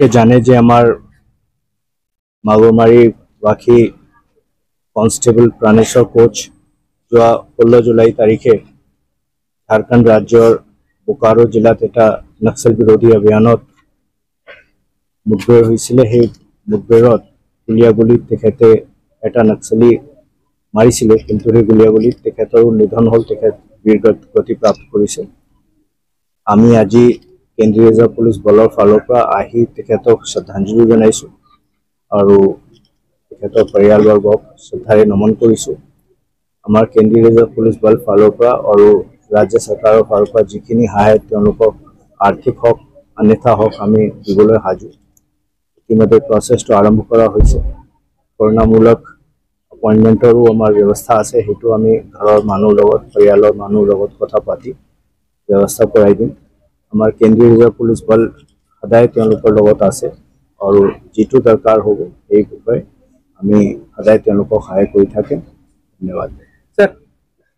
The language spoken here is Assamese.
জানে যে আমাৰ মাগুৰমাৰি বাকি কনস্টেবল প্ৰাণেশ্বৰ কোচ যোৱা 16 জুলাই তাৰিখে ঝাৰখণ্ড ৰাজ্যৰ বোকাৰো জিলাত এটা নক্সাল বিৰোধী অভিযানত মুঠভেৰ হৈছিলে। সেই মুঠভেৰত গুলিয়াগুলীত তেখেতে এটা নক্সালী মাৰিছিলে, কিন্তু সেই গুলিয়াগুলীত তেখেতৰো নিধন হ'ল, তেখেত বীৰগতি প্ৰাপ্ত কৰিছে। আমি আজি কেন্দ্ৰীয় ৰিজাৰ্ভ পুলিচ বলৰ ফালৰ পৰা আহি তেখেতক শ্ৰদ্ধাঞ্জলি জনাইছোঁ আৰু তেখেতৰ পৰিয়ালবৰ্গক শ্ৰদ্ধাৰে নমন কৰিছোঁ। আমাৰ কেন্দ্ৰীয় ৰিজাৰ্ভ পুলিচ বল ফালৰ পৰা আৰু ৰাজ্য চৰকাৰৰ ফালৰ পৰা যিখিনি সহায় তেওঁলোকক আৰ্থিক হওক অন্যথা হওক আমি দিবলৈ সাজু। ইতিমধ্যে প্ৰচেছটো আৰম্ভ কৰা হৈছে। কৰুণামূলক এপইণ্টমেণ্টৰো আমাৰ ব্যৱস্থা আছে, সেইটো আমি ঘৰৰ মানুহৰ লগত পৰিয়ালৰ মানুহৰ লগত কথা পাতি ব্যৱস্থা কৰাই দিম। আমাৰ কেন্দ্ৰীয় ৰিজাৰ্ভ পুলিচ বল সদায় তেওঁলোকৰ লগত আছে আৰু যিটো দৰকাৰ হ'ব এই বিষয়ে আমি সদায় তেওঁলোকক সহায় কৰি থাকিম। ধন্যবাদ।